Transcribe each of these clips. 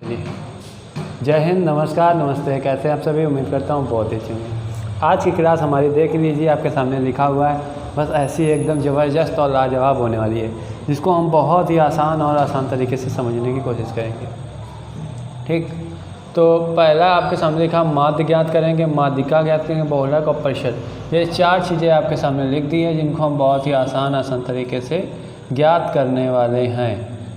जय हिंद, नमस्कार, नमस्ते। कैसे हैं आप सभी? उम्मीद करता हूँ बहुत अच्छे होंगे। आज की क्लास हमारी देख लीजिए, आपके सामने लिखा हुआ है। बस ऐसी एकदम ज़बरदस्त और लाजवाब होने वाली है, जिसको हम बहुत ही आसान तरीके से समझने की कोशिश करेंगे। ठीक, तो पहला आपके सामने लिखा माध्य ज्ञात करेंगे, माध्यिका ज्ञात करेंगे, बहुलक और परिषद। ये चार चीज़ें आपके सामने लिख दी है, जिनको हम बहुत ही आसान तरीके से ज्ञात करने वाले हैं।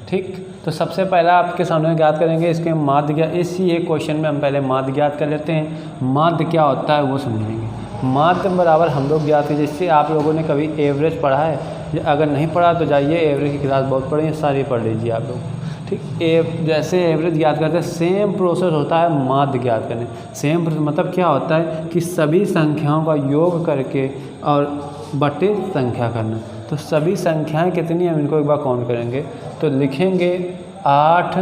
ठीक, तो सबसे पहला आपके सामने ज्ञात करेंगे इसके माध्य ज्ञात। इसी एक क्वेश्चन में हम पहले माध्य ज्ञात कर लेते हैं। माध्य क्या होता है वो समझेंगे। माध्य बराबर हम लोग ज्ञात कीजिए। जिससे आप लोगों ने कभी एवरेज पढ़ा है, अगर नहीं पढ़ा तो जाइए, एवरेज की क्लास बहुत पढ़ी है, सारी पढ़ लीजिए आप लोग। ठीक, जैसे एवरेज ज्ञात करते हैं, सेम प्रोसेस होता है माध्य ज्ञात करने। सेम मतलब क्या होता है कि सभी संख्याओं का योग करके और बटे संख्या करना। तो सभी संख्याएं कितनी हैं इनको एक बार काउंट करेंगे तो लिखेंगे 8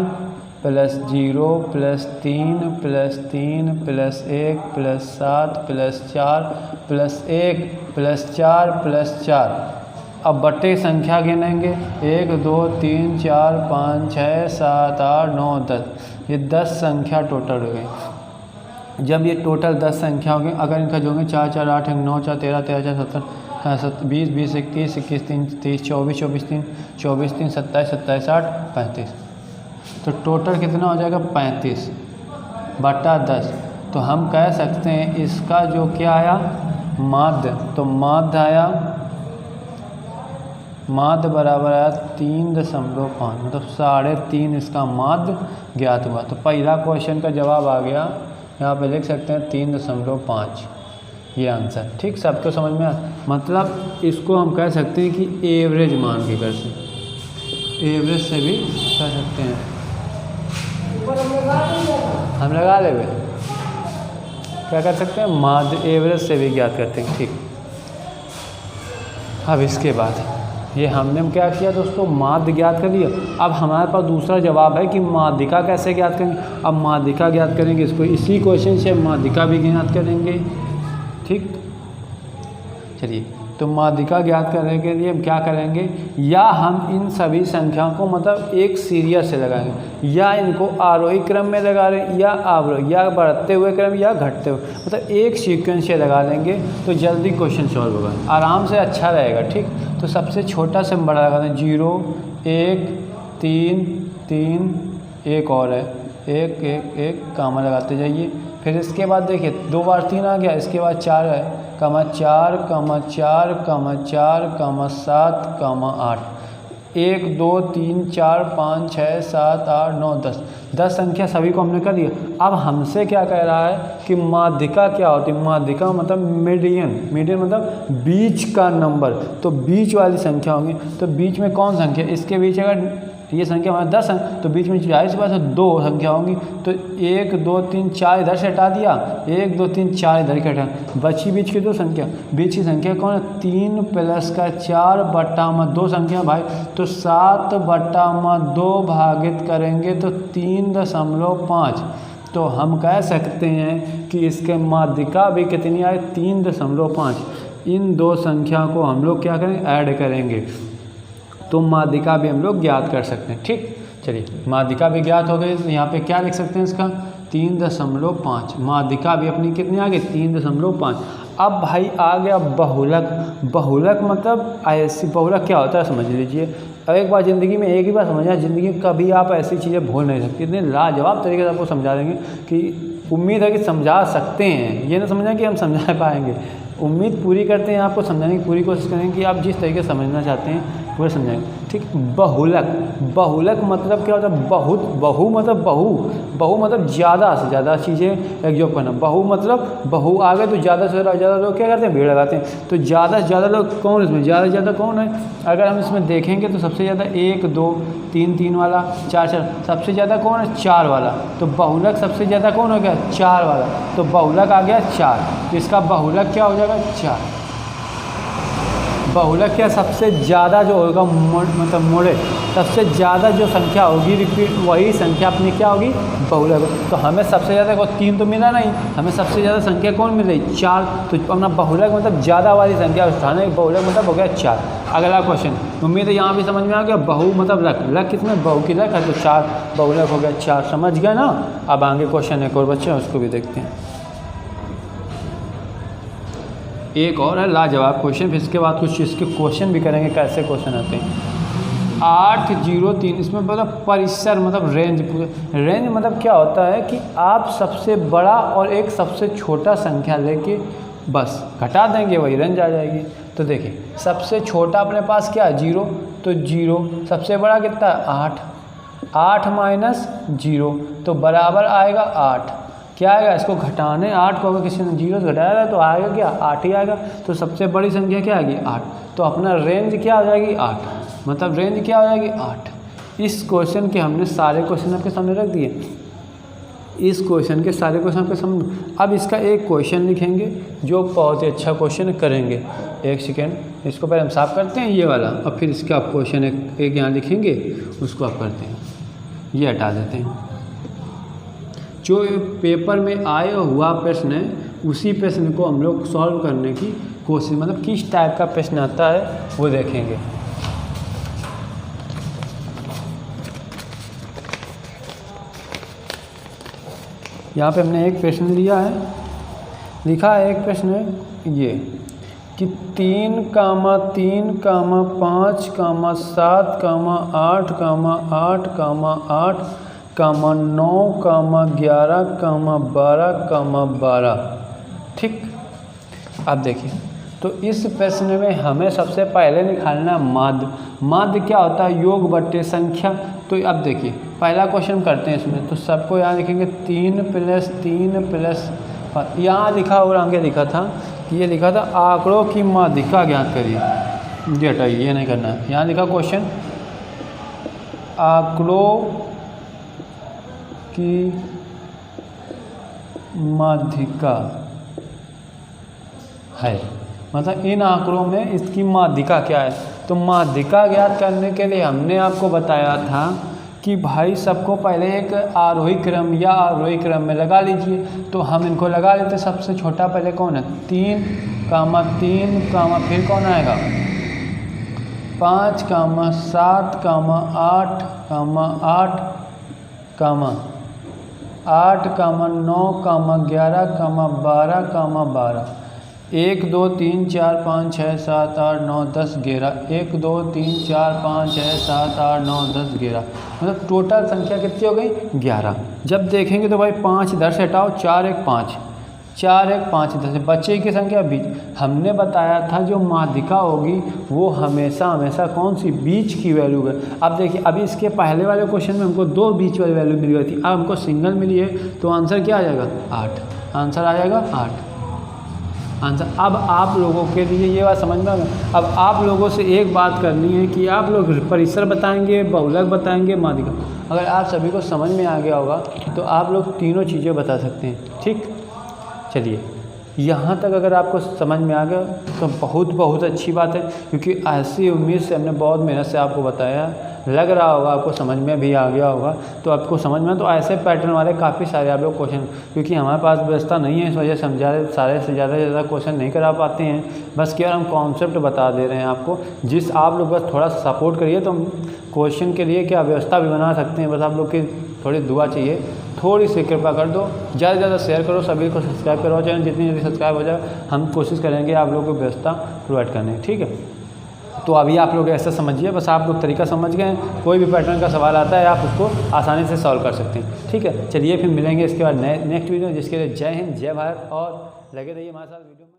+ 0 + 3 + 3 + 1 + 7 + 4 + 1 + 4 + 4। अब बटे संख्या गिनेंगे 1 2 3 4 5 6 7 8 9 10। ये 10 संख्या टोटल हो गई। जब ये टोटल 10 संख्या हो गई, अगर इनका जोड़ेंगे 4 4 8 9 4 13 13 17 20 20 21 21 30 24 24 3 24 3 27 27 8 35। तो टोटल कितना हो जाएगा 35 बटा 10। तो हम कह सकते हैं इसका जो क्या आया माध्य, तो माध्य आया, माध्य बराबर आया 3.5, मतलब 3.5 इसका माध्य ज्ञात हुआ। तो पहला क्वेश्चन का जवाब आ गया, यहाँ पे लिख सकते हैं 3.5 ये आंसर। ठीक, सबको समझ में आया। मतलब इसको हम कह सकते हैं कि एवरेज मान के कर सकते, एवरेज से भी कर सकते हैं। हम लगा लेंगे, क्या कर सकते हैं, माध्य एवरेज से भी ज्ञात करते हैं। ठीक, अब इसके बाद ये हमने क्या किया दोस्तों, माध्य ज्ञात कर लिया। अब हमारे पास दूसरा जवाब है कि माध्यिका कैसे ज्ञात करेंगे। अब माध्यिका ज्ञात करेंगे, इसको इसी क्वेश्चन से माध्यिका भी ज्ञात करेंगे। ठीक, चलिए, तो माध्यिका ज्ञात करने के लिए हम क्या करेंगे, या हम इन सभी संख्याओं को मतलब एक सीरियल से लगाएंगे, या इनको आरोही क्रम में लगा रहे हैं, या अवरोही, या बढ़ते हुए क्रम या घटते हुए, मतलब एक सीक्वेंस से लगा लेंगे तो जल्दी क्वेश्चन सॉल्व होगा, आराम से अच्छा रहेगा। ठीक, तो सबसे छोटा से बड़ा लगाते हैं 0 1 3 3, एक और है 1 1 1 कामा लगाते जाइए। फिर इसके बाद देखिए 2 बार 3 आ गया, इसके बाद 4 है, कमा 4 कमा 4 कमा 4 कमा 7 कमा 8, 1 2 3 4 5 6 7 8 9 10। 10 संख्या सभी को हमने कर दिया। अब हमसे क्या कह रहा है कि माध्यिका क्या होती है। माध्यिका मतलब मीडियन, मीडियन मतलब बीच का नंबर। तो बीच वाली संख्या होंगी, तो बीच में कौन संख्या, इसके बीच अगर ये संख्या हमारे 10 है तो बीच में जाहिर सी बात है 2 संख्या होंगी। तो 1 2 3 4 इधर से हटा दिया, 1 2 3 4 इधर के हटा, बची बीच की 2 संख्या। बीच की संख्या कौन है, 3 + 4 बटा 2 संख्या भाई। तो 7 बटा 2 भागित करेंगे तो 3.5। तो हम कह सकते हैं कि इसके माध्यिका भी कितनी आए, 3.5। इन 2 संख्या को हम लोग क्या करेंगे, ऐड करेंगे, तो माध्यिका भी हम लोग ज्ञात कर सकते हैं। ठीक, चलिए, माध्यिका भी ज्ञात हो गई। तो यहाँ पे क्या लिख सकते हैं इसका 3.5। माध्यिका भी अपनी कितनी आ गई, 3.5। अब भाई आ गया बहुलक। बहुलक मतलब ऐसी, बहुलक क्या होता है समझ लीजिए। अब एक बार ज़िंदगी में एक ही बार समझना, ज़िंदगी में कभी आप ऐसी चीज़ें भूल नहीं सकती। इतने लाजवाब तरीके से आपको समझा देंगे कि उम्मीद है कि समझा सकते हैं, ये ना समझना कि हम समझा पाएंगे। उम्मीद पूरी करते हैं, आपको समझाने की पूरी कोशिश करेंगे कि आप जिस तरीके से समझना चाहते हैं पूरा समझाएंगे। ठीक, बहुलक, बहुलक मतलब क्या होता है, बहुत, बहु मतलब बहु मतलब ज़्यादा से ज़्यादा चीज़ें एक योग करना। बहु मतलब बहु आ गए तो ज़्यादा से ज़्यादा लोग क्या करते हैं, भीड़ लगाते हैं। तो ज़्यादा से ज़्यादा लोग कौन, इसमें ज़्यादा से ज़्यादा कौन है, अगर हम इसमें देखेंगे तो सबसे ज़्यादा 1 2 3 3 वाला, 4 4, सबसे ज़्यादा कौन है, 4 वाला। तो बहुलक सबसे ज़्यादा कौन हो गया, 4 वाला। तो बहुलक आ गया 4, इसका बहुलक क्या हो जाएगा, 4। बहुलक क्या सबसे ज़्यादा जो होगा मतलब मोड़े सबसे ज़्यादा जो संख्या होगी रिपीट वही संख्या अपनी क्या होगी बहुलक। तो हमें सबसे ज़्यादा को 3 तो मिला नहीं, हमें सबसे ज़्यादा संख्या कौन मिल रही 4। तो अपना बहुलक मतलब ज़्यादा वाली संख्या उठाना, बहुलक मतलब हो गया 4। अगला क्वेश्चन, उम्मीद है यहाँ भी समझ में आ गया। बहु मतलब लक, लक किसमें बहु की लक है तो 4, बहुलक हो गया 4। समझ गया ना। अब आगे क्वेश्चन एक और बच्चे उसको भी देखते हैं। एक और है लाजवाब क्वेश्चन, फिर इसके बाद कुछ इसके क्वेश्चन भी करेंगे कैसे क्वेश्चन आते हैं। 803 इसमें मतलब परिसर मतलब रेंज। रेंज मतलब क्या होता है कि आप सबसे बड़ा और एक सबसे छोटा संख्या लेके बस घटा देंगे वही रेंज आ जाएगी। तो देखिए सबसे छोटा अपने पास क्या है 0, तो 0। सबसे बड़ा कितना है 8, 8 माइनस 0 तो बराबर आएगा 8। क्या आएगा इसको घटाने 8 को अगर किसी ने 0 से घटाया तो आएगा क्या 8 ही आएगा। तो सबसे बड़ी संख्या क्या आएगी 8। तो अपना रेंज क्या हो जाएगी 8, मतलब रेंज क्या हो जाएगी 8। इस क्वेश्चन के हमने सारे क्वेश्चन आपके सामने रख दिए। इस क्वेश्चन के सारे क्वेश्चन आपके सामने। अब इसका एक क्वेश्चन लिखेंगे जो बहुत ही अच्छा क्वेश्चन करेंगे। एक सेकेंड, इसको पहले हम साफ करते हैं ये वाला, और फिर इसका आप क्वेश्चन एक यहाँ लिखेंगे, उसको आप करते हैं, ये हटा देते हैं। जो पेपर में आया हुआ प्रश्न है उसी प्रश्न को हम लोग सॉल्व करने की कोशिश, मतलब किस टाइप का प्रश्न आता है वो देखेंगे। यहाँ पे हमने एक प्रश्न लिया है, लिखा है एक प्रश्न है ये कि 3, 3, 5, 7, 8, 8, 8, 9, 11, 12, 12। ठीक। अब देखिए तो इस प्रश्न में हमें सबसे पहले निकालना माध्य। माध्य क्या होता है योग बट्टे संख्या। तो अब देखिए पहला क्वेश्चन करते हैं इसमें। तो सबको यहाँ लिखेंगे 3 + 3 + 5। यहाँ लिखा और आगे लिखा था कि ये लिखा था आंकड़ों की माध्यिका ज्ञात करिए। ये हटाइए, ये नहीं करना है। यहाँ लिखा क्वेश्चन आंकड़ों की माध्यिका है, मतलब इन आंकड़ों में इसकी माध्यिका क्या है। तो माध्यिका ज्ञात करने के लिए हमने आपको बताया था कि भाई सबको पहले एक आरोही क्रम या आरोही क्रम में लगा लीजिए। तो हम इनको लगा लेते। सबसे छोटा पहले कौन है 3, 3, फिर कौन आएगा 5, 7, 8, 8, 8, 9, 11, 12, 12। 1, 2, 3, 4, 5, 6, 7, 8, 9, 10, 11। 1, 2, 3, 4, 5, 6, 7, 8, 9, 10, 11। मतलब टोटल संख्या कितनी हो गई 11। जब देखेंगे तो भाई 5 इधर से हटाओ, 4, 1, 5, 4, 1, 5 इधर से, बच्चे की संख्या बीच। हमने बताया था जो माध्यिका होगी वो हमेशा कौन सी बीच की वैल्यू है। अब देखिए अभी इसके पहले वाले क्वेश्चन में हमको 2 बीच वाली वैल्यू मिल गई थी, अब हमको सिंगल मिली है। तो आंसर क्या आ जाएगा 8। आंसर आ जाएगा 8 आंसर। अब आप लोगों के लिए ये बात समझ में आ गया। अब आप लोगों से एक बात करनी है कि आप लोग परिसर बताएंगे, बहुलक बताएंगे, माध्यिका। अगर आप सभी को समझ में आ गया होगा तो आप लोग तीनों चीज़ें बता सकते हैं। ठीक, चलिए यहाँ तक अगर आपको समझ में आ गया तो बहुत अच्छी बात है, क्योंकि ऐसी उम्मीद से हमने बहुत मेहनत से आपको बताया। लग रहा होगा आपको समझ में भी आ गया होगा। तो आपको समझ में तो ऐसे पैटर्न वाले काफ़ी सारे आप लोग क्वेश्चन, क्योंकि हमारे पास व्यवस्था नहीं है इस वजह से हम सारे से ज़्यादा क्वेश्चन नहीं करा पाते हैं। बस केवल हम कॉन्सेप्ट बता दे रहे हैं आपको, जिस आप लोग बस थोड़ा सपोर्ट करिए तो हम क्वेश्चन के लिए क्या व्यवस्था भी बना सकते हैं। बस आप लोग की थोड़ी दुआ चाहिए, थोड़ी सी कृपा कर दो, ज़्यादा से ज़्यादा शेयर करो, सभी को सब्सक्राइब करो चैनल, जितनी जल्दी सब्सक्राइब हो जाए हम कोशिश करेंगे आप लोगों को व्यवस्था प्रोवाइड करने की। ठीक है, तो अभी आप लोग ऐसा समझिए, बस आप लोग तरीका समझ गए। कोई भी पैटर्न का सवाल आता है आप उसको आसानी से सॉल्व कर सकते हैं। ठीक है, चलिए फिर मिलेंगे इसके बाद नेक्स्ट वीडियो, जिसके लिए जय हिंद, जय भारत, और लगे रहिए हमारे साथ वीडियो में।